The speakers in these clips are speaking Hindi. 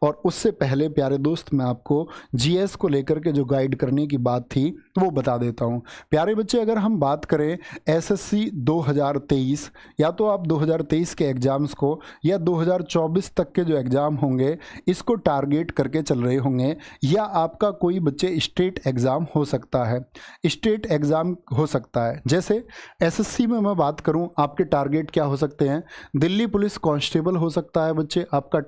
और उससे पहले प्यारे दोस्त मैं आपको जीएस को लेकर के जो गाइड करने की बात थी वो बता देता हूँ। प्यारे बच्चे, अगर हम बात करें एसएससी 2023, या तो आप 2023 के एग्ज़ाम्स को या 2024 तक के जो एग्ज़ाम होंगे इसको टारगेट करके चल रहे होंगे, या आपका कोई बच्चे स्टेट एग्ज़ाम हो सकता है, स्टेट एग्ज़ाम हो सकता है। जैसे एसएससी में मैं बात करूं, आपके टारगेट क्या हो सकते हैं? दिल्ली पुलिस कांस्टेबल हो सकता है बच्चे आपका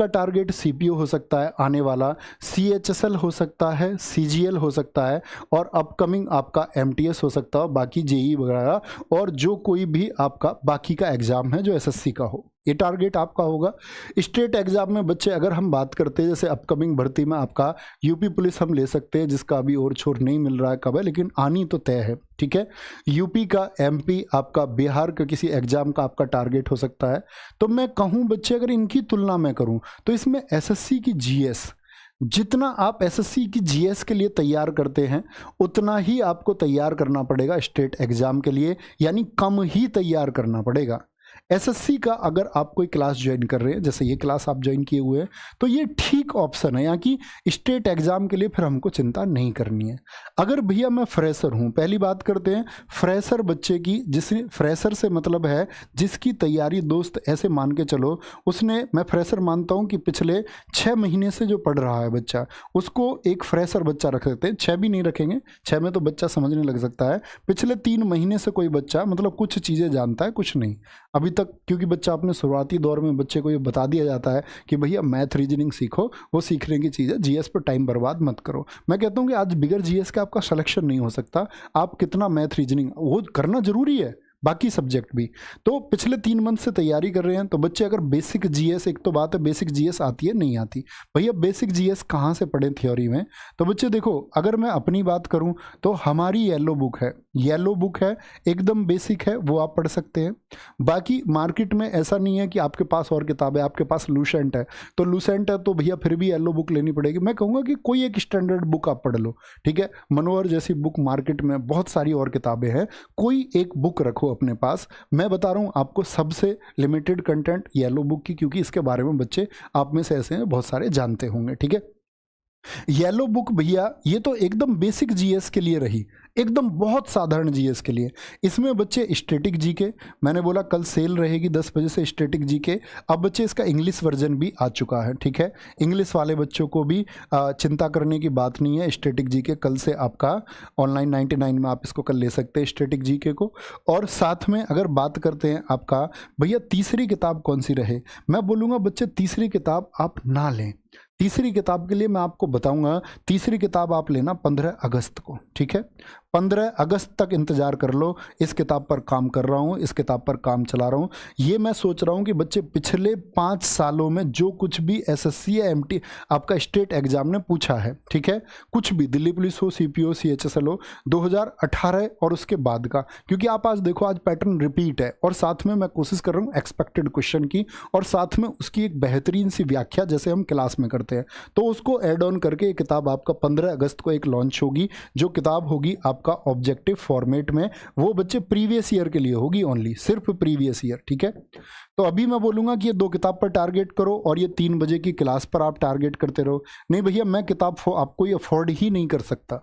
टारगेट सीपीओ हो सकता है आने वाला, सीएचएसएल हो सकता है, सीजीएल हो सकता है, और अपकमिंग आपका एमटीएस हो सकता है, बाकी जेई वगैरह, और जो कोई भी आपका बाकी का एग्ज़ाम है जो एसएससी का हो, ये टारगेट आपका होगा। स्टेट एग्जाम में बच्चे अगर हम बात करते हैं, जैसे अपकमिंग भर्ती में आपका यूपी पुलिस हम ले सकते हैं, जिसका अभी और छोर नहीं मिल रहा है कब है, लेकिन आनी तो तय है, ठीक है। यूपी का, एमपी आपका, बिहार का किसी एग्जाम का आपका टारगेट हो सकता है। तो मैं कहूँ बच्चे, अगर इनकी तुलना मैं करूँ तो इसमें एसएससी की जीएस, जितना आप एसएससी की जीएस के लिए तैयार करते हैं उतना ही आपको तैयार करना पड़ेगा स्टेट एग्जाम के लिए, यानी कम ही तैयार करना पड़ेगा। एसएससी का अगर आप कोई क्लास ज्वाइन कर रहे हैं, जैसे ये क्लास आप ज्वाइन किए हुए हैं, तो ये ठीक ऑप्शन है, यहाँ की स्टेट एग्जाम के लिए फिर हमको चिंता नहीं करनी है। अगर भैया मैं फ्रेशर हूँ, पहली बात करते हैं फ्रेशर बच्चे की, जिसने फ्रेशर से मतलब है जिसकी तैयारी दोस्त ऐसे मान के चलो, उसने, मैं फ्रेशर मानता हूँ कि पिछले 6 महीने से जो पढ़ रहा है बच्चा, उसको एक फ्रेशर बच्चा रख सकते हैं। 6 भी नहीं रखेंगे, 6 में तो बच्चा समझने लग सकता है। पिछले 3 महीने से कोई बच्चा मतलब कुछ चीज़ें जानता है, कुछ नहीं अभी तक, क्योंकि बच्चा अपने शुरुआती दौर में बच्चे को ये बता दिया जाता है कि भैया मैथ रीजनिंग सीखो, वो सीखने की चीज़ है, जीएस पर टाइम बर्बाद मत करो। मैं कहता हूँ कि आज बिगर जीएस का आपका सिलेक्शन नहीं हो सकता, आप कितना मैथ रीजनिंग वो करना जरूरी है, बाकी सब्जेक्ट भी। तो पिछले 3 मंथ से तैयारी कर रहे हैं, तो बच्चे अगर बेसिक जीएस, एक तो बात है बेसिक जीएस आती है नहीं आती, भैया बेसिक जीएस कहाँ से पढ़ें थ्योरी में? तो बच्चे देखो, अगर मैं अपनी बात करूं तो हमारी येलो बुक है, एकदम बेसिक है, वो आप पढ़ सकते हैं। बाकी मार्केट में ऐसा नहीं है कि आपके पास और किताब है, आपके पास लूसेंट है, तो लूसेंट है तो भैया फिर भी येलो बुक लेनी पड़ेगी। मैं कहूँगा कि कोई एक स्टैंडर्ड बुक आप पढ़ लो, ठीक है। मनोहर जैसी बुक मार्केट में बहुत सारी और किताबें हैं, कोई एक बुक रखो अपने पास। मैं बता रहा हूँ आपको सबसे लिमिटेड कंटेंट येलो बुक की, क्योंकि इसके बारे में बच्चे आप में से ऐसे हैं बहुत सारे जानते होंगे, ठीक है। येलो बुक भैया ये तो एकदम बेसिक जीएस के लिए रही, एकदम बहुत साधारण जीएस के लिए। इसमें बच्चे स्टैटिक जीके, मैंने बोला कल सेल रहेगी 10 बजे से स्टैटिक जीके। अब बच्चे इसका इंग्लिश वर्जन भी आ चुका है, ठीक है। इंग्लिश वाले बच्चों को भी चिंता करने की बात नहीं है, स्टैटिक जीके कल से आपका ऑनलाइन 99 में आप इसको कल ले सकते हैं स्टैटिक जीके को। और साथ में अगर बात करते हैं आपका भैया तीसरी किताब कौन सी रहे, मैं बोलूँगा बच्चे तीसरी किताब आप ना लें। तीसरी किताब के लिए मैं आपको बताऊंगा, तीसरी किताब आप लेना 15 अगस्त को, ठीक है। 15 अगस्त तक इंतजार कर लो, इस किताब पर काम कर रहा हूँ, इस किताब पर काम चला रहा हूँ। ये मैं सोच रहा हूँ कि बच्चे पिछले 5 सालों में जो कुछ भी एसएससी या एमटी आपका स्टेट एग्जाम ने पूछा है, ठीक है, कुछ भी दिल्ली पुलिस हो, सीपीओ, सीएचएसएल हो, 2018 और उसके बाद का, क्योंकि आप आज देखो आज पैटर्न रिपीट है, और साथ में मैं कोशिश कर रहा हूँ एक्सपेक्टेड क्वेश्चन की, और साथ में उसकी एक बेहतरीन सी व्याख्या जैसे हम क्लास में करते हैं, तो उसको ऐड ऑन करके ये किताब आपका 15 अगस्त को एक लॉन्च होगी। जो किताब होगी आपका ऑब्जेक्टिव फॉर्मेट में, वो बच्चे प्रीवियस ईयर के लिए होगी, ओनली सिर्फ प्रीवियस ईयर, ठीक है। तो अभी मैं बोलूँगा कि ये 2 किताब पर टारगेट करो और ये 3 बजे की क्लास पर आप टारगेट करते रहो। नहीं भैया मैं किताब आपको ये अफोर्ड ही नहीं कर सकता,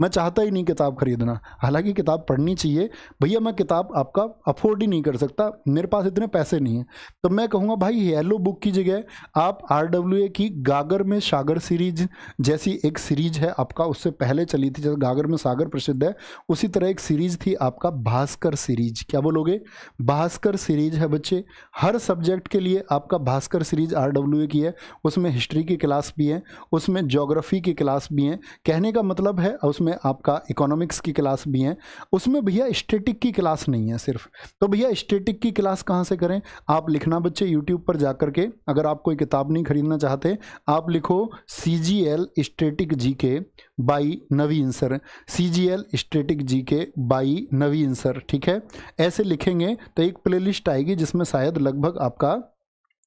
मैं चाहता ही नहीं किताब खरीदना, हालांकि किताब पढ़नी चाहिए भैया, मैं किताब आपका अफोर्ड ही नहीं कर सकता, मेरे पास इतने पैसे नहीं हैं। तो मैं कहूँगा भाई येलो बुक की जगह आप RWA की गागर में सागर सीरीज जैसी एक सीरीज है आपका, उससे पहले चली थी, जैसे गागर में सागर प्रसिद्ध है उसी तरह एक सीरीज थी आपका भास्कर सीरीज। क्या बोलोगे? भास्कर सीरीज है बच्चे, हर सब्जेक्ट के लिए आपका भास्कर सीरीज RWA की है, उसमें हिस्ट्री की क्लास भी है, उसमें ज्योग्राफी की क्लास भी है, कहने का मतलब है उसमें आपका इकोनॉमिक्स की क्लास भी है, उसमें भैया स्टैटिक की क्लास नहीं है सिर्फ। तो भैया स्टैटिक की क्लास कहाँ से करें? आप लिखना बच्चे यूट्यूब पर जाकर के, अगर आप कोई किताब नहीं खरीदना चाहते आप लिखो CGL static GK by Naveen sir, CGL static GK by Naveen sir, ठीक है। ऐसे लिखेंगे तो एक प्लेलिस्ट आएगी जिसमें शायद लगभग आपका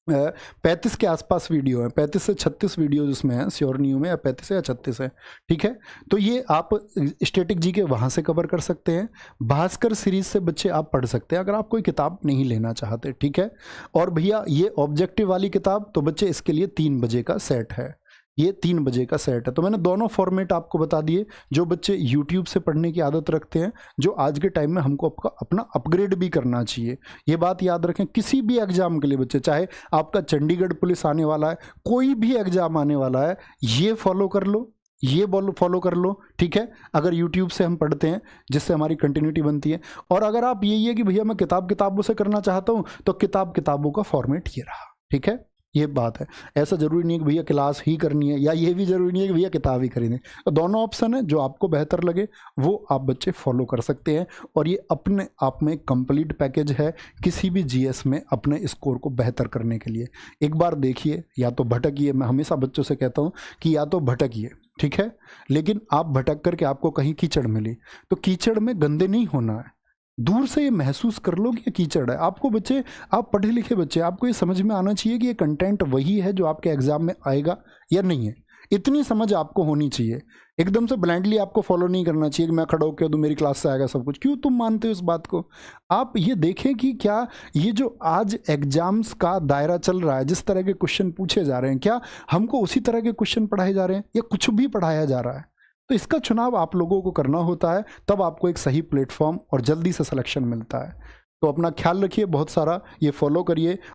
35 के आसपास वीडियो है, 35 से 36 वीडियो जिसमें है, श्योर नहीं हूँ मैं, या 35 है या 36 है, ठीक है। तो ये आप स्टैटिक जी के वहाँ से कवर कर सकते हैं। भास्कर सीरीज से बच्चे आप पढ़ सकते हैं अगर आप कोई किताब नहीं लेना चाहते, ठीक है। और भैया ये ऑब्जेक्टिव वाली किताब तो बच्चे इसके लिए 3 बजे का सेट है, ये 3 बजे का सेट है। तो मैंने दोनों फॉर्मेट आपको बता दिए, जो बच्चे यूट्यूब से पढ़ने की आदत रखते हैं, जो आज के टाइम में हमको अपना अपग्रेड भी करना चाहिए। ये बात याद रखें, किसी भी एग्जाम के लिए बच्चे, चाहे आपका चंडीगढ़ पुलिस आने वाला है, कोई भी एग्जाम आने वाला है, ये फॉलो कर लो, ये फॉलो कर लो, ठीक है। अगर यूट्यूब से हम पढ़ते हैं जिससे हमारी कंटिन्यूटी बनती है। और अगर आप यही है कि भैया मैं किताबों से करना चाहता हूँ, तो किताबों का फॉर्मेट ये रहा, ठीक है। ये बात है, ऐसा जरूरी नहीं है कि भैया क्लास ही करनी है, या ये भी जरूरी नहीं है कि भैया किताब ही खरीदें। तो दोनों ऑप्शन है, जो आपको बेहतर लगे वो आप बच्चे फॉलो कर सकते हैं। और ये अपने आप में कंप्लीट पैकेज है किसी भी जीएस में अपने स्कोर को बेहतर करने के लिए। एक बार देखिए, या तो भटकिए, मैं हमेशा बच्चों से कहता हूँ कि या तो भटकिए, ठीक है, लेकिन आप भटक करके आपको कहीं कीचड़ मिली तो कीचड़ में गंदे नहीं होना है, दूर से ये महसूस कर लो कि ये कीचड़ है। आपको बच्चे, आप पढ़े लिखे बच्चे, आपको ये समझ में आना चाहिए कि ये कंटेंट वही है जो आपके एग्जाम में आएगा या नहीं है, इतनी समझ आपको होनी चाहिए। एकदम से ब्लाइंडली आपको फॉलो नहीं करना चाहिए कि मैं खड़ा होकर दूं मेरी क्लास से आएगा सब कुछ। क्यों तुम मानते हो इस बात को? आप ये देखें कि क्या ये जो आज एग्जाम्स का दायरा चल रहा है, जिस तरह के क्वेश्चन पूछे जा रहे हैं, क्या हमको उसी तरह के क्वेश्चन पढ़ाए जा रहे हैं या कुछ भी पढ़ाया जा रहा है? तो इसका चुनाव आप लोगों को करना होता है, तब आपको एक सही प्लेटफॉर्म और जल्दी से सिलेक्शन मिलता है। तो अपना ख्याल रखिए, बहुत सारा ये फॉलो करिए।